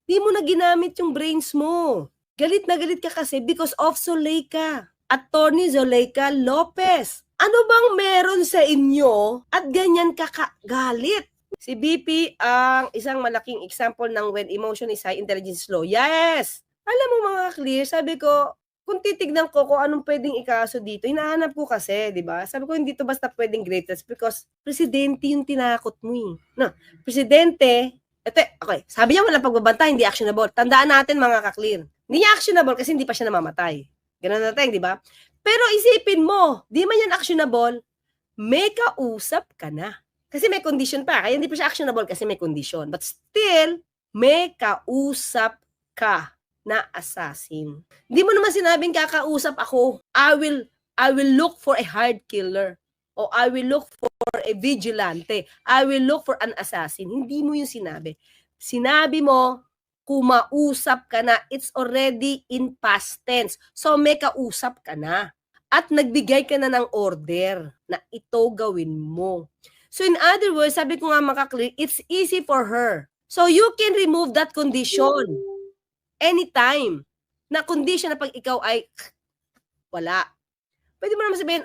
Di mo na ginamit yung brains mo. Galit na galit ka kasi because of Zuleika. Attorney Zuleika Lopez. Ano bang meron sa inyo at ganyan ka galit? Si BP ang isang malaking example ng when emotion is high, intelligence is low. Yes! Alam mo mga clear, sabi ko, kung titignan ko kung anong pwedeng ikaso dito, hinahanap ko kasi, di ba? Sabi ko, hindi to basta pwedeng greatest because presidente yung tinakot mo eh. No, presidente, ito, okay, sabi niya walang pagbabanta, hindi actionable. Tandaan natin mga ka-clear. Hindi niya actionable kasi hindi pa siya namamatay. Ganun natin, di ba? Pero isipin mo, di man yan actionable, may kausap ka na. Kasi may condition pa. Kaya hindi pa siya actionable kasi may condition. But still, may kausap ka na assassin. Hindi mo naman sinabing kakausap ako. I will look for a hard killer. O I will look for a vigilante. I will look for an assassin. Hindi mo yung sinabi. Sinabi mo, kumausap ka na. It's already in past tense. So may kausap ka na. At nagbigay ka na ng order na ito gawin mo. So in other words, sabi ko nga makaklear, it's easy for her. So you can remove that condition anytime. Na condition na pag ikaw ay wala. Pwede mo naman sabihin,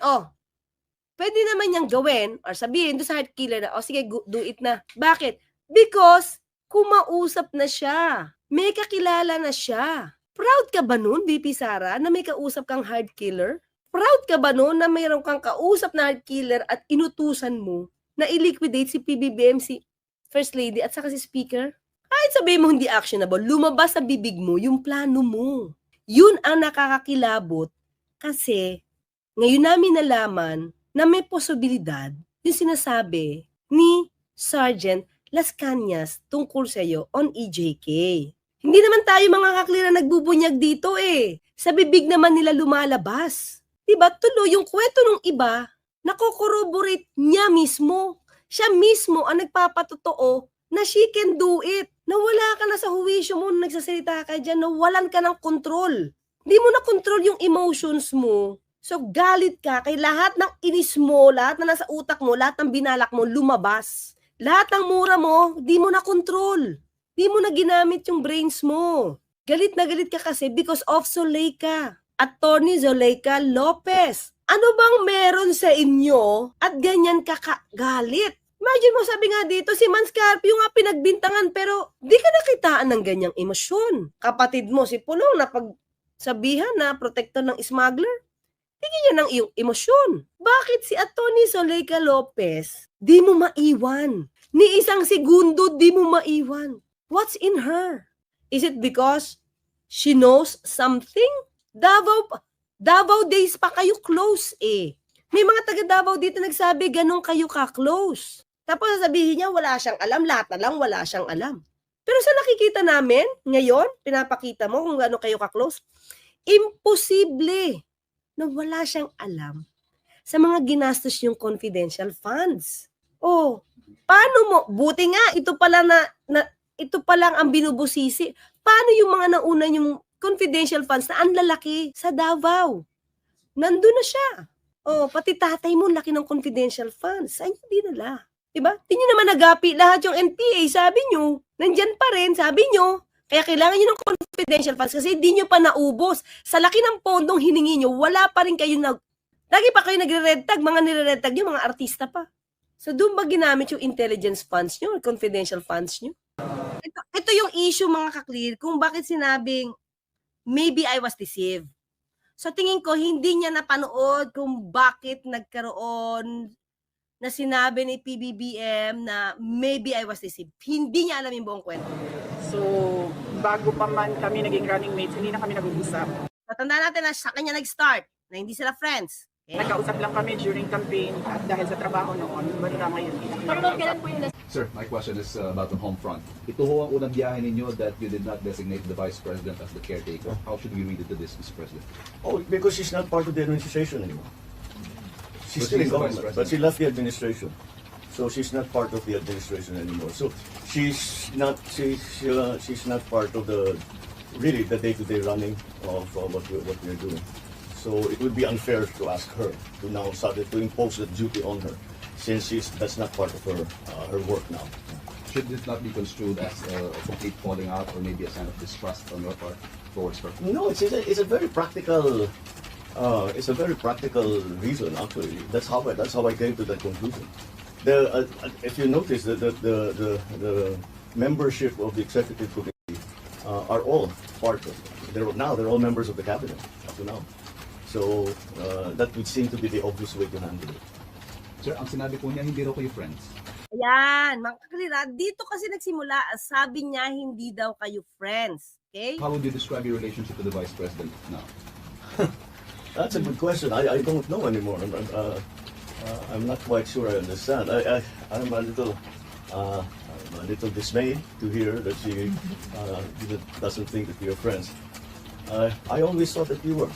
pwede naman niyang gawin or sabihin doon sa heart killer na, sige, do it na. Bakit? Because kumausap na siya. May kakilala na siya. Proud ka ba nun, BP Sara, na may kausap kang hard killer? Proud ka ba nun na mayroon kang kausap na hard killer at inutusan mo na i-liquidate si PBBM, si First Lady at saka si Speaker? Kahit sabihin mo hindi actionable, lumabas sa bibig mo yung plano mo. Yun ang nakakakilabot kasi ngayon namin nalaman na may posibilidad yung sinasabi ni Sergeant Las Cañas tungkol sa iyo on EJK. Hindi naman tayo mga kaklira nagbubunyag dito eh. Sa bibig naman nila lumalabas. Diba? Tuloy yung kwento ng iba, nako-corroborate niya mismo. Siya mismo ang nagpapatotoo na she can do it. Na wala ka na sa huwisyo mo, nagsasalita ka dyan, na walan ka ng control. Di mo na control yung emotions mo. So galit ka kay lahat ng inis mo, lahat na nasa utak mo, lahat ng binalak mo, lumabas. Lahat ng mura mo, di mo na control. Di mo na ginamit yung brains mo. Galit na galit ka kasi because of Zuleika. Attorney Zuleika Lopez. Ano bang meron sa inyo at ganyan ka galit? Imagine mo, sabi nga dito, si Man Scarpio nga pinagbintangan pero di ka nakitaan ng ganyang emosyon. Kapatid mo, si Pulong, na pagsabihan na protektor ng smuggler, tingin niya ng iyong emosyon. Bakit si Atty. Zuleika Lopez di mo maiwan? Ni isang segundo di mo maiwan. What's in her? Is it because she knows something? Davao days pa kayo close eh. May mga taga Davao dito nagsabi, ganun kayo ka-close. Tapos sasabihin niya, wala siyang alam, lahat na lang wala siyang alam. Pero sa nakikita namin, ngayon, pinapakita mo kung gano'n kayo ka-close, imposible na wala siyang alam sa mga ginastos yung confidential funds. Paano mo? Buti nga, ito pa lang ang binubusisi. Paano yung mga nauna yung confidential funds na ang lalaki sa Davao? Nandun na siya. Pati tatay mo, laki ng confidential funds. Saan yung dinala? Diba? Di nyo naman nagapi lahat yung NPA, sabi nyo. Nandyan pa rin, sabi nyo. Kaya kailangan nyo ng confidential funds kasi di nyo pa naubos. Sa laki ng pondong hiningi nyo, wala pa rin kayo lagi pa kayo nagre-red tag, mga nire-red tag nyo, mga artista pa. So doon ba ginamit yung intelligence funds nyo, confidential funds nyo? Ito yung issue mga kaklear, kung bakit sinabing, maybe I was deceived. So tingin ko, hindi niya napanood kung bakit nagkaroon na sinabi ni PBBM na maybe I was deceived. Hindi niya alam yung buong kwento. So, bago pa man kami naging running mates, hindi na kami nag-uusap. Natandaan natin na sa kanya nag-start, na hindi sila friends. Okay? Nagkausap lang kami during campaign at dahil sa trabaho noon, basta ngayon. Sir, my question is about the home front. Ito ho ang unang biyahe ninyo that you did not designate the Vice President as the caretaker. How should we read into this, Mr. President? Because she's not part of the administration anymore. She's But still in she's the Vice government, President. but she left the administration. So she's not part of the administration anymore. So she's not part of the day-to-day running of what we're doing. So it would be unfair to ask her to now start to impose the duty on her, since that's not part of her work now. Should this not be construed as a complete falling out or maybe a sign of distrust on your part towards her? No, it's a very practical. It's a very practical reason actually. That's how I came to that conclusion. If you notice the membership of the executive committee are all part of. They're all members of the cabinet up to now. So that would seem to be the obvious way to handle it. Sir, ang sinabi po niya, hindi raw kayo friends. Ayan, mga kaklira, dito kasi nagsimula, sabi niya hindi daw kayo friends. Okay? How would you describe your relationship to the Vice President now? That's a good question. I don't know anymore. I'm not quite sure I understand. I'm a little dismayed to hear that she doesn't think that we are friends. I always thought that we were,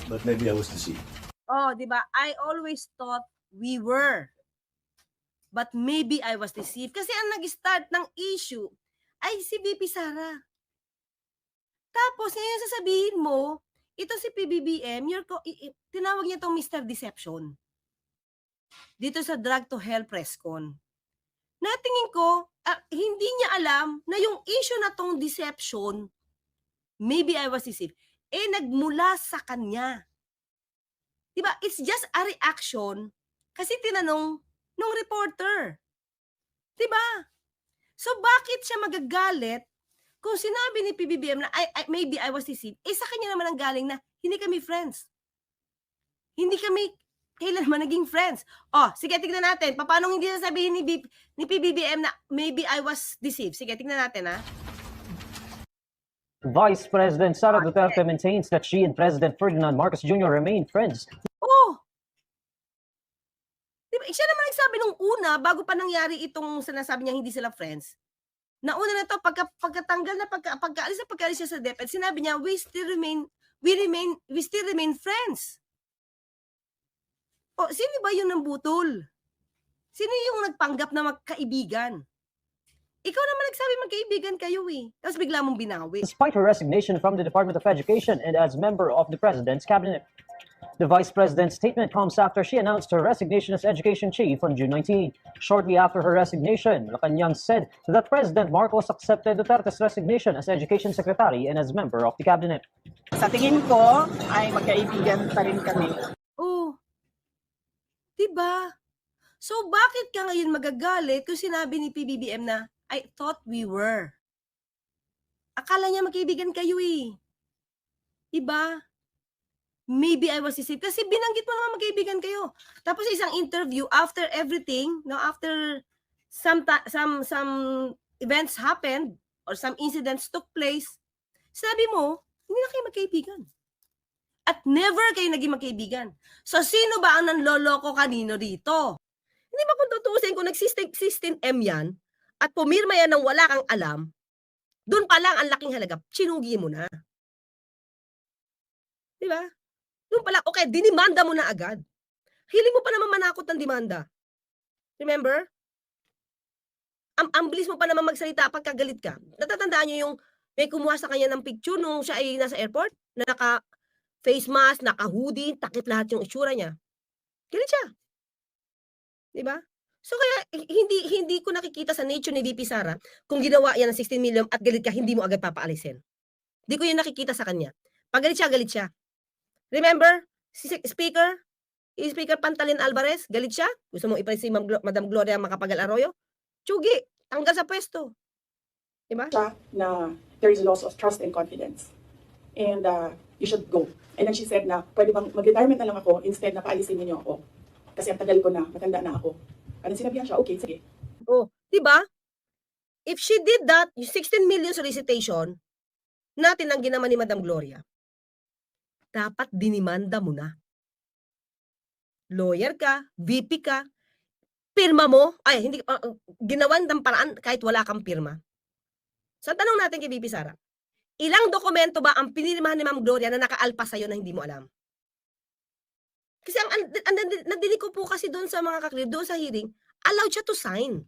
but maybe I was deceived. Oh, di ba? I always thought we were. But maybe I was deceived. Kasi ang nag-start ng issue ay si VP Sara. Tapos ngayon sasabihin mo, ito si PBBM, tinawag niya itong Mr. Deception. Dito sa Drug to Hell press con. Natingin ko, hindi niya alam na yung issue na tong deception, maybe I was deceived, nagmula sa kanya. Diba? It's just a reaction kasi tinanong nung reporter. Diba? So bakit siya magagalit kung sinabi ni PBBM na maybe I was deceived, sa kanya naman ang galing na hindi kami friends. Hindi kami kailanman naging friends. Oh, sige, tignan natin. Paano hindi sasabihin ni PBBM na maybe I was deceived? Sige, tignan natin, ha? Vice President Sara Duterte maintains that she and President Ferdinand Marcos Jr. remain friends. Oh! Diba, siya naman nagsabi nung una, bago pa nangyari itong sinasabi niya hindi sila friends. Nauna na to, pagkatanggal na, pagkaalis siya sa DepEd, sinabi niya, we still remain friends. O, sino ba yung nambutol? Sino yung nagpanggap na magkaibigan? Ikaw naman nagsabi magkaibigan kayo eh. Tapos bigla mong binawi. Despite her resignation from the Department of Education and as member of the President's cabinet. The Vice President's statement comes after she announced her resignation as Education Chief on June 19. Shortly after her resignation, Malacanang said that President Marcos accepted Duterte's resignation as Education Secretary and as member of the cabinet. Sa tingin ko, ay magkaibigan pa rin kami. Oh, diba? So bakit ka ngayon magagalit kung sinabi ni PBBM na, I thought we were? Akala niya magkaibigan kayo eh. Diba? Maybe I was deceived. Kasi binanggit mo naman magkaibigan kayo. Tapos isang interview, after everything, no, after some events happened, or some incidents took place, sabi mo, hindi na kayo magkaibigan. At never kayo naging magkaibigan. So, sino ba ang nanloloko kanino dito? Hindi ba kung tutusin, kung nag-16 M yan, at pumirma yan ng wala kang alam, doon pa lang ang laking halaga, sinugi mo na. Diba? Doon pa lang, okay, dinimanda mo na agad. Hiling mo pa naman manakot ng demanda. Remember? Ang bilis mo pa naman magsalita pagkagalit ka. Natatandaan nyo yung may kumuha sa kanya ng picture nung siya ay nasa airport, na naka-face mask, naka-hoodie, takip lahat yung itsura niya. Galit siya. Diba? So kaya hindi ko nakikita sa nature ni VP Sara kung ginawa yan ng 16 million at galit ka, hindi mo agad papaalisin. Hindi ko yun nakikita sa kanya. Pag galit siya. Remember, si Speaker Pantalin Alvarez, galit siya? Gusto mong ipalis si Madam Gloria Macapagal Arroyo? Tsugi, tanggal sa pwesto. Diba? Na there is a loss of trust and confidence. And you should go. And then she said na, pwede bang mag-retirement na lang ako instead na paalisin niyo ako. Kasi ang tagal ko na, matanda na ako. Ano sinabihan siya? Okay, sige. Oh, diba? If she did that, yung 16 million solicitation, na tinanggi naman ni Madam Gloria, dapat dinimanda mo na. Lawyer ka, VP ka, pirma mo, ginawan ng paraan kahit wala kang pirma. So, tanong natin kay VP Sara, ilang dokumento ba ang pinirmahan ni Ma'am Gloria na nakaalpa sa'yo na hindi mo alam? Kasi nadinig ko po kasi doon sa mga kaklir, doon sa hearing, allowed siya to sign.